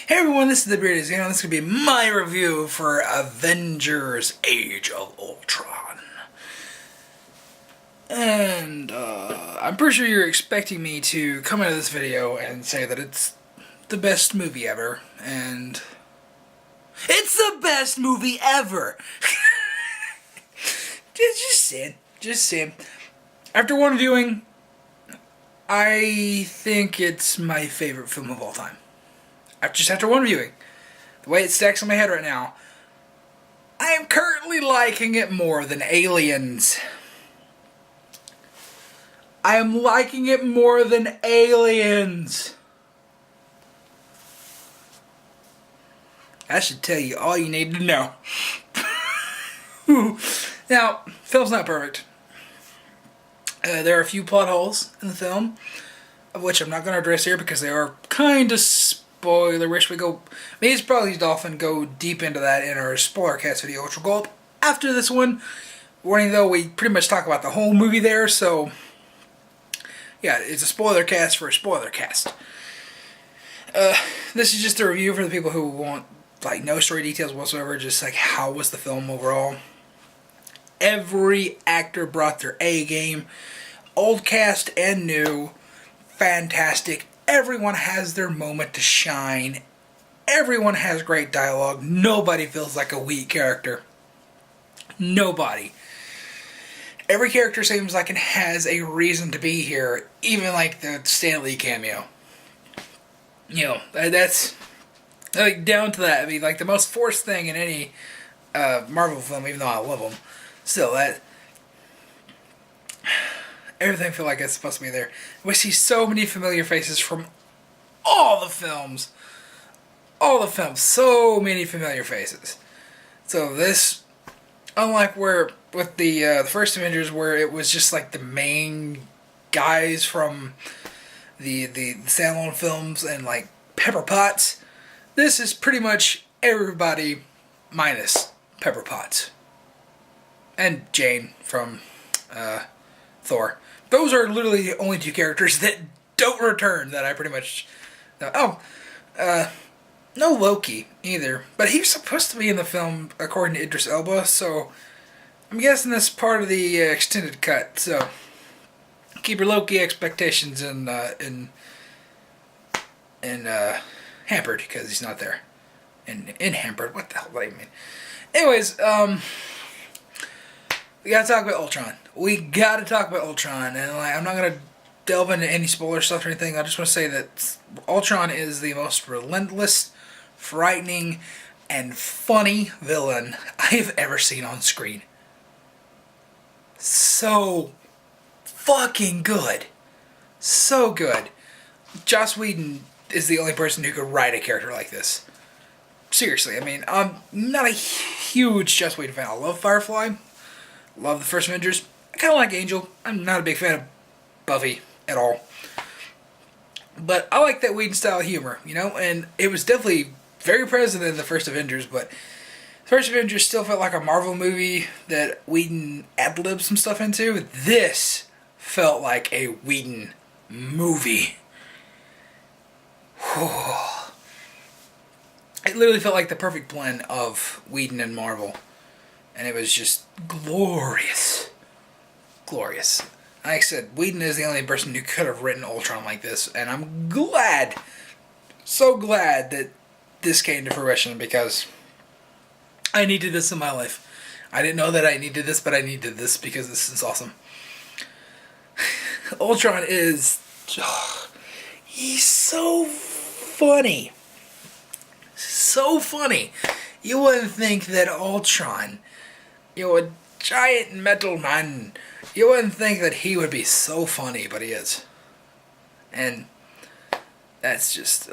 Hey everyone, this is the Bearded Zeno, and this is going to be my review for Avengers Age of Ultron. And, I'm pretty sure you're expecting me to come out of this video and say that it's the best movie ever, and it's the best movie ever! just saying. After one viewing, I think it's my favorite film of all time. After one viewing, the way it stacks in my head right now, I am currently liking it more than Aliens. I am liking it more than Aliens. That should tell you all you need to know. Now, film's not perfect. There are a few plot holes in the film, of which I'm not going to address here because they are kind of spoiler-ish. Me as probably Dolphin go deep into that in our spoiler cast video, which will go up after this one. Warning though, we pretty much talk about the whole movie there, so yeah, it's a spoiler cast for a spoiler cast. This is just a review for the people who want like no story details whatsoever, just like how was the film overall. Every actor brought their A game, old cast and new, fantastic. Everyone has their moment to shine. Everyone has great dialogue. Nobody feels like a weak character. Nobody. Every character seems like it has a reason to be here, even like the Stan Lee cameo. You know, that's like down to that. I mean, like the most forced thing in any Marvel film, even though I love them. Still, that everything feel like it's supposed to be there. We see so many familiar faces from all the films. So many familiar faces. So this, unlike where with the first Avengers, where it was just like the main guys from the standalone films and like Pepper Potts, this is pretty much everybody minus Pepper Potts and Jane from Thor. Those are literally the only two characters that don't return that I pretty much know. No Loki either, but he was supposed to be in the film according to Idris Elba, so I'm guessing that's part of the extended cut. So keep your Loki expectations in hampered because he's not there. In hampered, what the hell do I mean? Anyways, we gotta talk about Ultron. And like, I'm not gonna delve into any spoiler stuff or anything. I just want to say that Ultron is the most relentless, frightening, and funny villain I've ever seen on screen. So fucking good. So good. Joss Whedon is the only person who could write a character like this. Seriously, I mean, I'm not a huge Joss Whedon fan. I love Firefly. Love the first Avengers. I kind of like Angel. I'm not a big fan of Buffy at all. But I like that Whedon style humor, you know? And it was definitely very present in the first Avengers, but the first Avengers still felt like a Marvel movie that Whedon ad-libbed some stuff into. This felt like a Whedon movie. It literally felt like the perfect blend of Whedon and Marvel. And it was just glorious. Glorious. Like I said, Whedon is the only person who could have written Ultron like this. And I'm glad, so glad that this came to fruition because I needed this in my life. I didn't know that I needed this, but I needed this because this is awesome. Ultron is... he's so funny. So funny. You wouldn't think that Ultron, a giant metal man, you wouldn't think that he would be so funny, but he is. And that's just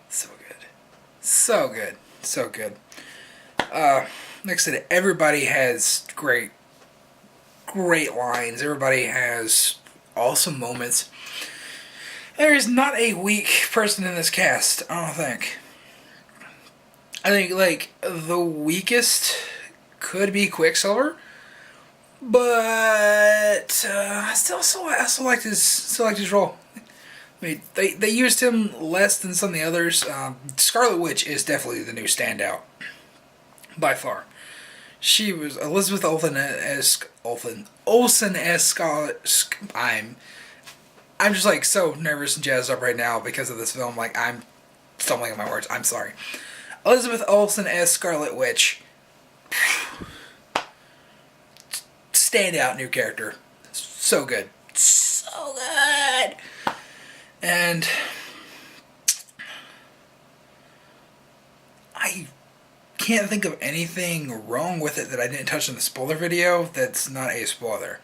so good. So good. So good. Like I said, everybody has great lines. Everybody has awesome moments. There is not a weak person in this cast, I don't think. I think, like, the weakest could be Quicksilver, but I still liked his role. I mean, they used him less than some of the others. Scarlet Witch is definitely the new standout, by far. She was Elizabeth Olsen as Scarlet. I'm just like so nervous and jazzed up right now because of this film. Like I'm stumbling on my words. I'm sorry. Elizabeth Olsen as Scarlet Witch. Standout new character. So good. So good. And I can't think of anything wrong with it that I didn't touch in the spoiler video that's not a spoiler.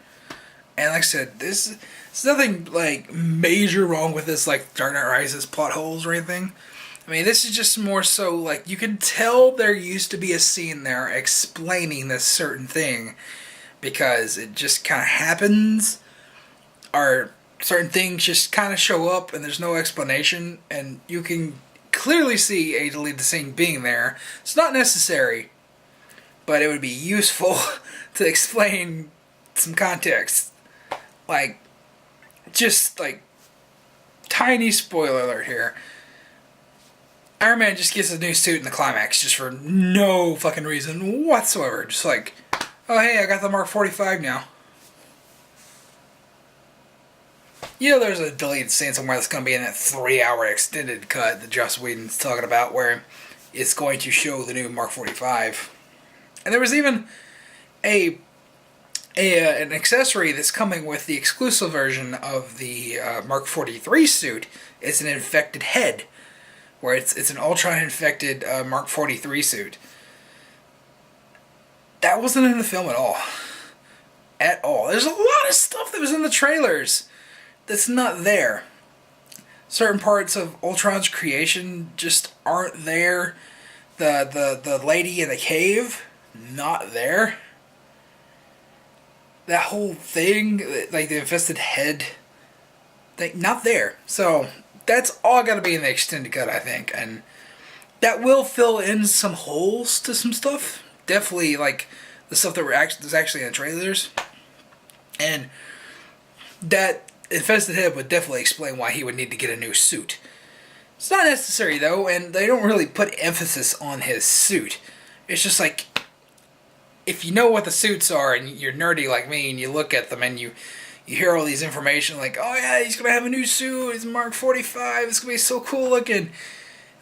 And like I said, there's nothing like major wrong with this, like Dark Knight Rises plot holes or anything. I mean, this is just more so like you can tell there used to be a scene there explaining this certain thing because it just kind of happens, or certain things just kind of show up and there's no explanation, and you can clearly see a deleted scene being there. It's not necessary, but it would be useful to explain some context. Like, just like, tiny spoiler alert here. Iron Man just gets a new suit in the climax just for no fucking reason whatsoever. Just like, oh hey, I got the Mark 45 now. You know there's a deleted scene somewhere that's going to be in that 3-hour extended cut that Joss Whedon's talking about where it's going to show the new Mark 45. And there was even an accessory that's coming with the exclusive version of the Mark 43 suit. It's an infected head, where it's an Ultron infected Mark 43 suit. That wasn't in the film at all. At all. There's a lot of stuff that was in the trailers that's not there. Certain parts of Ultron's creation just aren't there. The lady in the cave, not there. That whole thing, like the infested head thing, not there. So that's all got to be in the extended cut, I think, and that will fill in some holes to some stuff. Definitely, like the stuff that was actually in the trailers, and that infested head would definitely explain why he would need to get a new suit. It's not necessary though, and they don't really put emphasis on his suit. It's just like, if you know what the suits are and you're nerdy like me and you look at them and you hear all these information like, oh yeah, he's gonna have a new suit, it's Mark 45, it's gonna be so cool looking.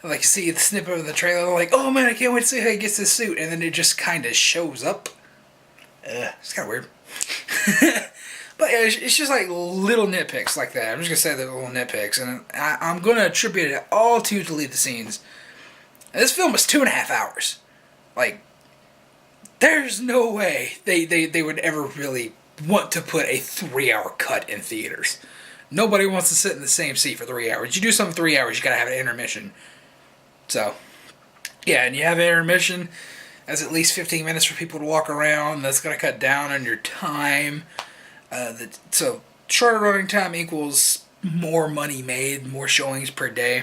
And like you see the snippet of the trailer, like, oh man, I can't wait to see how he gets this suit, and then it just kind of shows up. It's kind of weird. But yeah, it's just like little nitpicks like that. I'm just gonna say the little nitpicks, and I'm gonna attribute it all to deleted scenes. And this film was 2.5 hours. Like, there's no way they would ever really want to put a 3-hour cut in theaters. Nobody wants to sit in the same seat for 3 hours. You do something 3 hours, you gotta have an intermission. So, yeah, and you have an intermission. That's at least 15 minutes for people to walk around. That's gonna cut down on your time. So shorter running time equals more money made, more showings per day.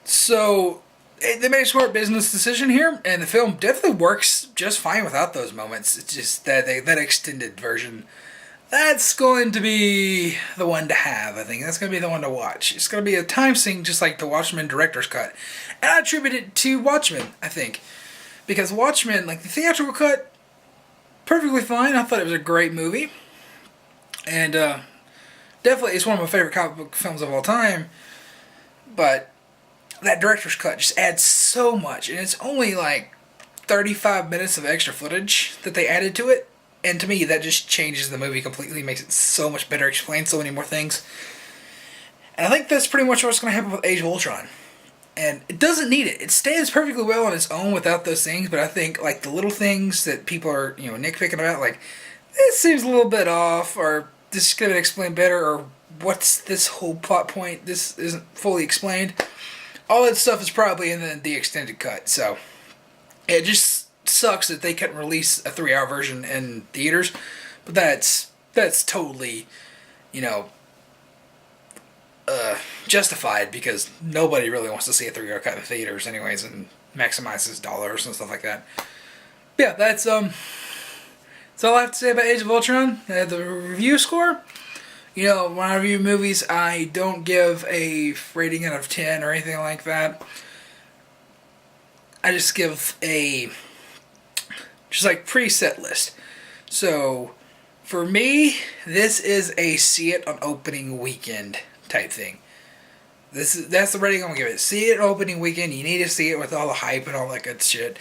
So they made a smart business decision here, and the film definitely works just fine without those moments. It's just that that extended version, that's going to be the one to have, I think. That's going to be the one to watch. It's going to be a time sink just like the Watchmen director's cut. And I attribute it to Watchmen, I think. Because Watchmen, like the theatrical cut, perfectly fine. I thought it was a great movie. And definitely it's one of my favorite comic book films of all time. But that director's cut just adds so much. And it's only like 35 minutes of extra footage that they added to it. And to me, that just changes the movie completely, makes it so much better, explains so many more things. And I think that's pretty much what's going to happen with Age of Ultron. And it doesn't need it. It stands perfectly well on its own without those things, but I think like the little things that people are, nitpicking about, like, this seems a little bit off, or this could have been explained better, or what's this whole plot point, this isn't fully explained. All that stuff is probably in the extended cut, so it just sucks that they couldn't release a 3-hour version in theaters, but that's totally, justified, because nobody really wants to see a 3-hour cut in theaters anyways, and maximizes dollars and stuff like that. Yeah, that's all I have to say about Age of Ultron. The review score, You know, when I review movies, I don't give a rating out of 10 or anything like that. I just give a just like preset list. So for me, this is a see it on opening weekend type thing. That's the rating I'm gonna give it. See it opening weekend. You need to see it with all the hype and all that good shit.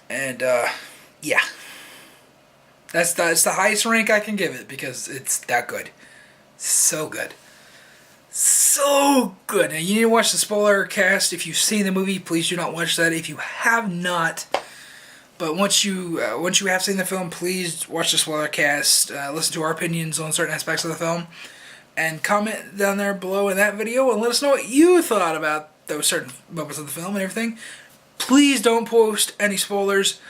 And yeah, that's the highest rank I can give it because it's that good. So good. So good. Now you need to watch the spoiler cast. If you've seen the movie, please do not watch that. If you have not, but once you have seen the film, please watch the spoiler cast. Listen to our opinions on certain aspects of the film, and comment down there below in that video and let us know what you thought about those certain moments of the film and everything. Please don't post any spoilers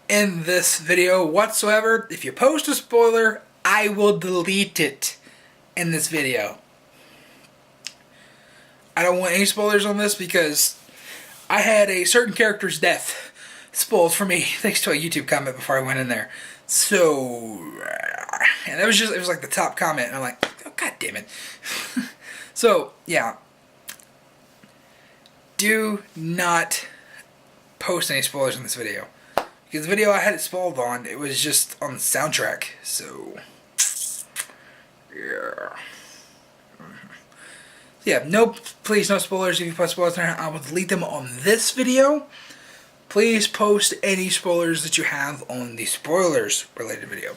in this video whatsoever. If you post a spoiler, I will delete it in this video. I don't want any spoilers on this because I had a certain character's death spoiled for me thanks to a YouTube comment before I went in there. So, and it was like the top comment, and I'm like, oh, god damn it. So, yeah. Do not post any spoilers in this video. Because the video I had it spoiled on, it was just on the soundtrack. So, yeah. Yeah, please no spoilers. If you post spoilers there, I will delete them on this video. Please post any spoilers that you have on the spoilers related video.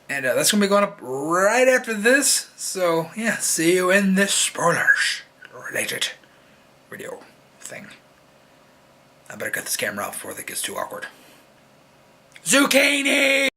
And that's going to be going up right after this. So, yeah, see you in this spoilers related video thing. I better cut this camera off before it gets too awkward. Zucchini!